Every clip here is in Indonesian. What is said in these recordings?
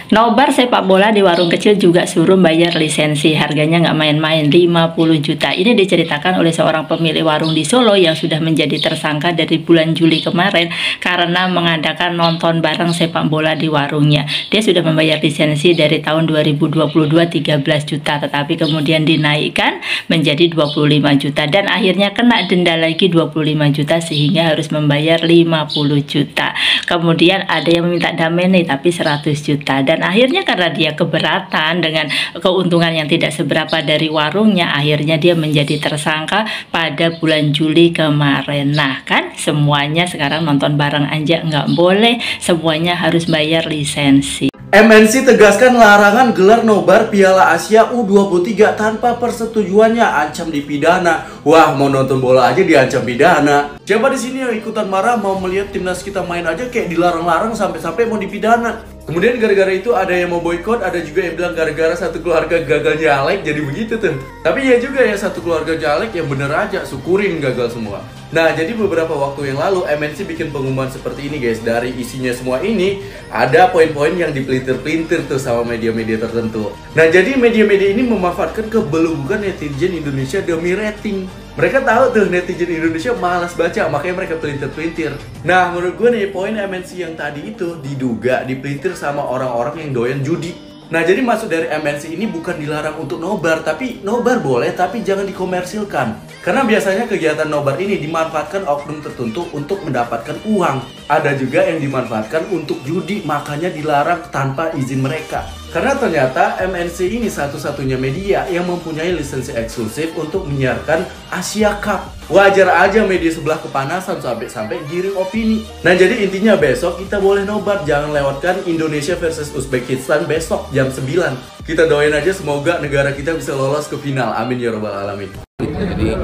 Nobar sepak bola di warung kecil juga suruh bayar lisensi. Harganya nggak main-main, 50 juta. Ini diceritakan oleh seorang pemilik warung di Solo yang sudah menjadi tersangka dari bulan Juli kemarin karena mengadakan nonton bareng sepak bola di warungnya. Dia sudah membayar lisensi dari tahun 2022 13 juta, tetapi kemudian dinaikkan menjadi 25 juta dan akhirnya kena denda lagi 25 juta sehingga harus membayar 50 juta. Kemudian ada yang meminta damai nih tapi 100 juta. Dan akhirnya karena dia keberatan dengan keuntungan yang tidak seberapa dari warungnya, akhirnya dia menjadi tersangka pada bulan Juli kemarin. Nah kan semuanya sekarang nonton bareng aja nggak boleh, semuanya harus bayar lisensi. MNC tegaskan larangan gelar nobar Piala Asia U23 tanpa persetujuannya, ancam dipidana. Wah, mau nonton bola aja diancam pidana. Siapa di sini yang ikutan marah mau melihat timnas kita main aja kayak dilarang-larang sampai-sampai mau dipidana? Kemudian gara-gara itu ada yang mau boykot, ada juga yang bilang gara-gara satu keluarga gagal nyalek jadi begitu tuh. Tapi ya juga ya, satu keluarga nyalek yang bener aja, syukurin gagal semua. Nah, jadi beberapa waktu yang lalu MNC bikin pengumuman seperti ini guys. Dari isinya semua ini ada poin-poin yang dipelintir-pelintir tuh sama media-media tertentu. Nah, jadi media-media ini memanfaatkan kebelugan netizen Indonesia demi rating. Mereka tahu tuh netizen Indonesia malas baca, makanya mereka pelintir-pelintir. Nah, menurut gue nih, poin MNC yang tadi itu diduga dipelintir sama orang-orang yang doyan judi. Nah, jadi maksud dari MNC ini bukan dilarang untuk nobar, tapi nobar boleh, tapi jangan dikomersilkan. Karena biasanya kegiatan nobar ini dimanfaatkan oknum tertentu untuk mendapatkan uang. Ada juga yang dimanfaatkan untuk judi, makanya dilarang tanpa izin mereka. Karena ternyata MNC ini satu-satunya media yang mempunyai lisensi eksklusif untuk menyiarkan Asia Cup. Wajar aja media sebelah kepanasan sampai giring opini. Nah, jadi intinya besok kita boleh nobar, jangan lewatkan Indonesia versus Uzbekistan besok jam 9. Kita doain aja semoga negara kita bisa lolos ke final. Amin ya robbal alamin. Jadi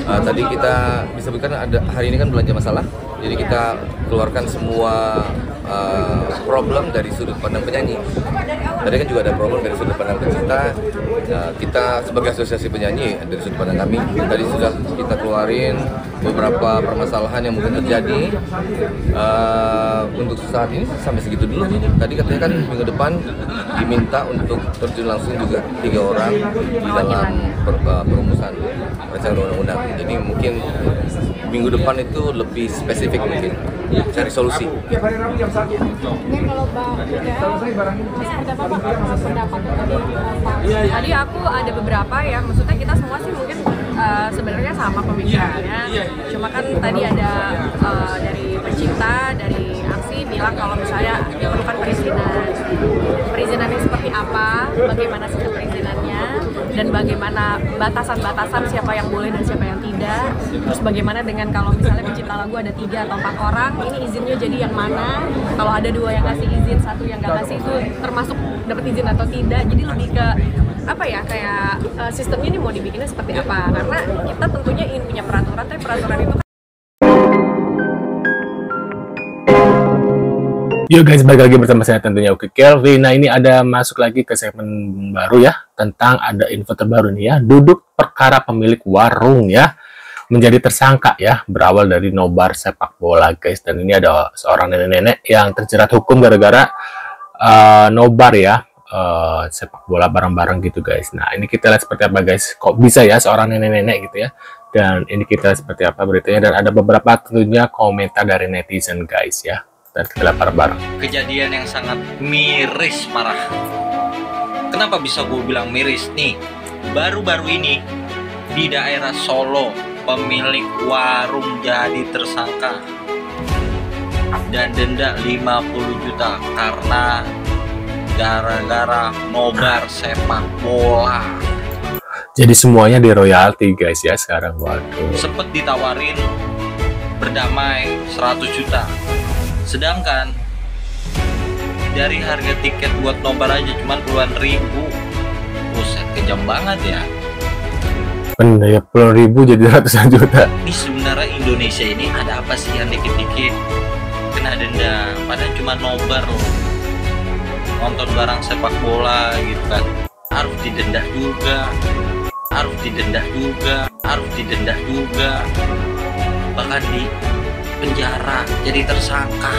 tadi kita bisa berikan ada hari ini kan belanja masalah. Jadi kita keluarkan semua problem dari sudut pandang penyanyi. Tadi kan juga ada problem dari sudut pandang pecinta. Kita sebagai asosiasi penyanyi dari sudut pandang kami tadi sudah kita keluarin beberapa permasalahan yang mungkin terjadi. Untuk saat ini sampai segitu dulu. Tadi katanya kan minggu depan diminta untuk terjun langsung juga 3 orang di dalam perumusan rancangan undang-undang. Jadi mungkin minggu depan itu lebih spesifik mungkin cari solusi. Tadi aku ada beberapa yang maksudnya kita semua sih mungkin sebenarnya sama pemikirannya. Cuma kan tadi ada dari pencipta, dari aksi bilang kalau misalnya diperlukan perizinan. Perizinannya seperti apa, bagaimana sistem perizinannya, dan bagaimana batasan-batasan siapa yang boleh dan siapa yang tidak. Terus bagaimana dengan kalau misalnya pencipta lagu ada 3 atau 4 orang, ini izinnya jadi yang mana? Kalau ada 2 yang kasih izin, 1 yang nggak kasih, itu termasuk dapat izin atau tidak. Jadi lebih ke apa ya, kayak sistemnya ini mau dibikinnya seperti apa? Karena kita tentunya ingin punya peraturan, tapi peraturan itu Yo guys, balik lagi bersama saya tentunya Oke Kelvin. Nah, ini ada masuk lagi ke segmen baru ya, tentang ada info terbaru nih ya. Duduk perkara pemilik warung ya menjadi tersangka ya, berawal dari nobar sepak bola guys. Dan ini ada seorang nenek-nenek yang terjerat hukum gara-gara nobar ya, sepak bola bareng-bareng gitu guys. Nah, ini kita lihat seperti apa guys, kok bisa ya seorang nenek-nenek gitu ya. Dan ini kita lihat seperti apa beritanya, dan ada beberapa tentunya komentar dari netizen guys ya. Dan kita lihat bareng-bareng. Kejadian yang sangat miris parah. Kenapa bisa gue bilang miris nih? Baru-baru ini di daerah Solo pemilik warung jadi tersangka dan denda 50 juta karena gara-gara nobar sepak bola. Jadi semuanya di royalti guys ya sekarang. Waduh. Sempet ditawarin berdamai 100 juta. Sedangkan dari harga tiket buat nobar aja cuma puluhan ribu. Buset, kejam banget ya. Bener ya, puluhan ribu jadi ratusan juta. Ini sebenarnya Indonesia ini ada apa sih yang dikit-dikit kena denda? Padahal cuma nobar loh. Nonton barang sepak bola gitu kan. Harus didenda juga. Harus didenda juga. Harus didenda juga. Bahkan di penjara jadi tersangka.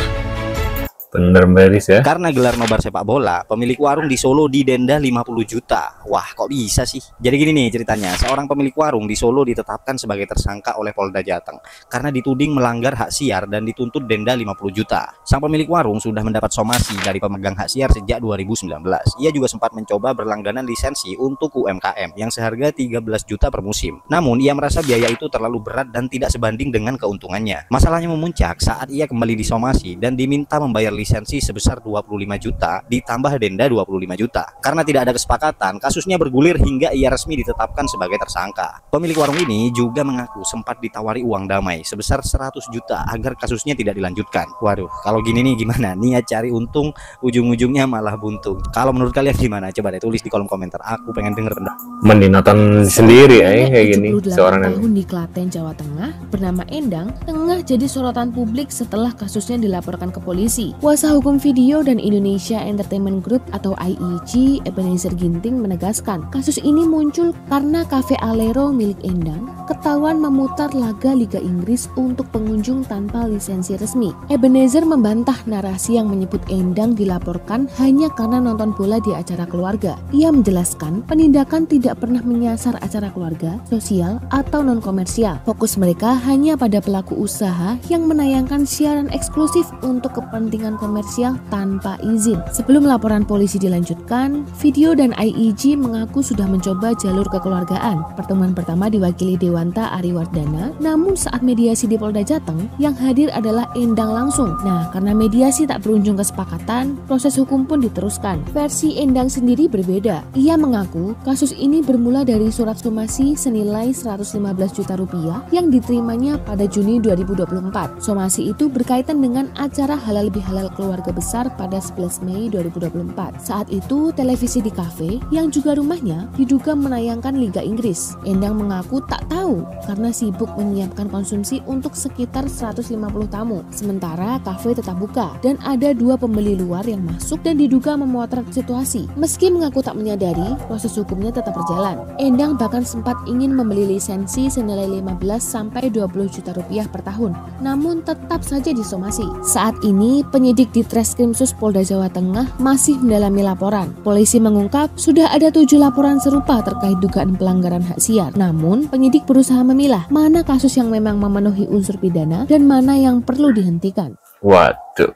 Bener Meris ya. Karena gelar nobar sepak bola, pemilik warung di Solo didenda 50 juta. Wah, kok bisa sih? Jadi gini nih ceritanya, seorang pemilik warung di Solo ditetapkan sebagai tersangka oleh Polda Jateng karena dituding melanggar hak siar dan dituntut denda 50 juta. Sang pemilik warung sudah mendapat somasi dari pemegang hak siar sejak 2019. Ia juga sempat mencoba berlangganan lisensi untuk UMKM yang seharga 13 juta per musim. Namun, ia merasa biaya itu terlalu berat dan tidak sebanding dengan keuntungannya. Masalahnya memuncak saat ia kembali disomasi dan diminta membayar lisensi sebesar 25 juta ditambah denda 25 juta. Karena tidak ada kesepakatan, kasusnya bergulir hingga ia resmi ditetapkan sebagai tersangka. Pemilik warung ini juga mengaku sempat ditawari uang damai sebesar 100 juta agar kasusnya tidak dilanjutkan. Waduh, kalau gini nih gimana? Niat cari untung, ujung-ujungnya malah buntung. Kalau menurut kalian gimana? Coba deh tulis di kolom komentar. Aku pengen denger pendapat. Mending nonton sendiri kayak gini. 78 Seorang tahun di Klaten, Jawa Tengah, bernama Endang, tengah jadi sorotan publik setelah kasusnya dilaporkan ke polisi. Kuasa hukum video dan Indonesia Entertainment Group atau IEG, Ebenezer Ginting, menegaskan kasus ini muncul karena Cafe Alero milik Endang ketahuan memutar laga Liga Inggris untuk pengunjung tanpa lisensi resmi. Ebenezer membantah narasi yang menyebut Endang dilaporkan hanya karena nonton bola di acara keluarga. Ia menjelaskan penindakan tidak pernah menyasar acara keluarga, sosial, atau non-komersial. Fokus mereka hanya pada pelaku usaha yang menayangkan siaran eksklusif untuk kepentingan komersial tanpa izin. Sebelum laporan polisi dilanjutkan, video dan IEG mengaku sudah mencoba jalur kekeluargaan. Pertemuan pertama diwakili Dewanta Ariwardana, namun saat mediasi di Polda Jateng, yang hadir adalah Endang langsung. Nah, karena mediasi tak berujung kesepakatan, proses hukum pun diteruskan. Versi Endang sendiri berbeda. Ia mengaku kasus ini bermula dari surat somasi senilai 115 juta rupiah yang diterimanya pada Juni 2024. Somasi itu berkaitan dengan acara halal bihalal keluarga besar pada 11 Mei 2024. Saat itu televisi di kafe yang juga rumahnya diduga menayangkan Liga Inggris. Endang mengaku tak tahu karena sibuk menyiapkan konsumsi untuk sekitar 150 tamu. Sementara kafe tetap buka dan ada 2 pembeli luar yang masuk dan diduga memotret situasi. Meski mengaku tak menyadari, proses hukumnya tetap berjalan. Endang bahkan sempat ingin membeli lisensi senilai 15-20 juta rupiah per tahun, namun tetap saja disomasi. Saat ini penyidik di Treskrimsus Polda Jawa Tengah masih mendalami laporan. Polisi mengungkap sudah ada 7 laporan serupa terkait dugaan pelanggaran hak siar. Namun penyidik berusaha memilah mana kasus yang memang memenuhi unsur pidana dan mana yang perlu dihentikan. Waduh.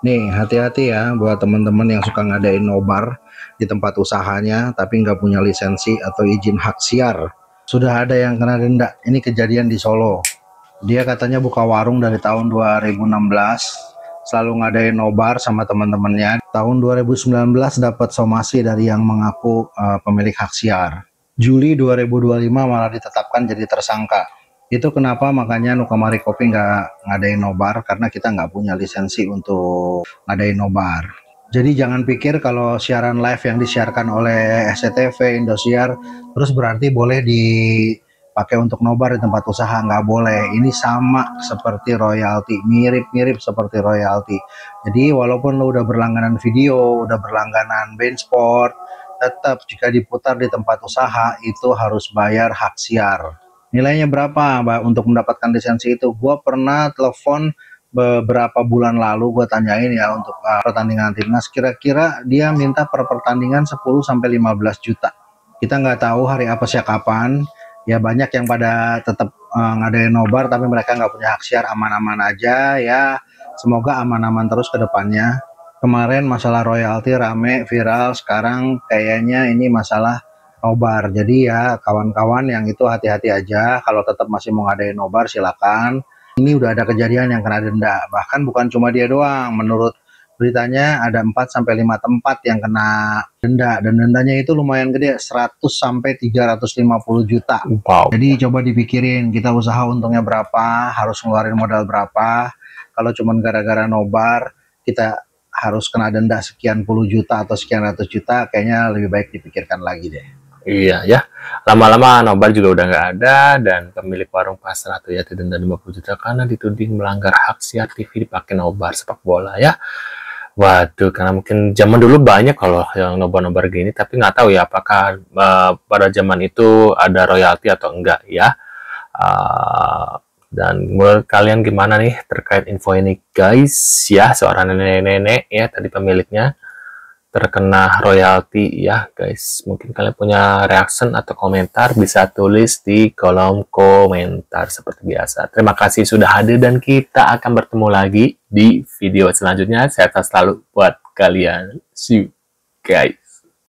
Nih, hati-hati ya buat teman-teman yang suka ngadain nobar di tempat usahanya tapi nggak punya lisensi atau izin hak siar. Sudah ada yang kena denda. Ini kejadian di Solo. Dia katanya buka warung dari tahun 2016, selalu ngadain nobar sama teman-temannya. Tahun 2019 dapat somasi dari yang mengaku pemilik hak siar. Juli 2025 malah ditetapkan jadi tersangka. Itu kenapa makanya Nukamari Kopi nggak ngadain nobar, karena kita nggak punya lisensi untuk ngadain nobar. Jadi jangan pikir kalau siaran live yang disiarkan oleh SCTV, Indosiar, terus berarti boleh dipakai untuk nobar di tempat usaha. Nggak boleh. Ini sama seperti royalti, mirip-mirip seperti royalti. Jadi walaupun lo udah berlangganan video, udah berlangganan BeIN Sport, tetap jika diputar di tempat usaha itu harus bayar hak siar. Nilainya berapa Mbak untuk mendapatkan lisensi itu? Gua pernah telepon beberapa bulan lalu, gue tanyain ya untuk pertandingan timnas, kira-kira dia minta per pertandingan 10-15 juta. Kita nggak tahu hari apa sih kapan. Ya banyak yang pada tetap ngadain nobar tapi mereka nggak punya hak siar. Aman-aman aja ya, semoga aman-aman terus ke depannya. Kemarin masalah royalti rame viral, sekarang kayaknya ini masalah nobar. Jadi ya kawan-kawan yang itu hati-hati aja. Kalau tetap masih mau ngadain nobar silakan. Ini udah ada kejadian yang kena denda. Bahkan bukan cuma dia doang. Menurut beritanya ada 4-5 tempat yang kena denda. Dan dendanya itu lumayan gede, 100-350 juta. Wow. Jadi coba dipikirin, kita usaha untungnya berapa, harus ngeluarin modal berapa. Kalau cuma gara-gara nobar, kita harus kena denda sekian puluh juta atau sekian ratus juta. Kayaknya lebih baik dipikirkan lagi deh. Iya ya, lama-lama nobar juga udah nggak ada dan pemilik warung pasrah tuh ya didenda 50 juta karena dituding melanggar hak siar TV dipakai nobar sepak bola ya. Waduh, karena mungkin zaman dulu banyak kalau yang nobar-nobar gini, tapi nggak tahu ya apakah pada zaman itu ada royalti atau enggak ya. Dan menurut kalian gimana nih terkait info ini guys ya, seorang nenek-nenek ya tadi pemiliknya terkena royalti ya guys. Mungkin kalian punya reaction atau komentar, bisa tulis di kolom komentar seperti biasa. Terima kasih sudah hadir dan kita akan bertemu lagi di video selanjutnya. Sehat selalu buat kalian. See you guys.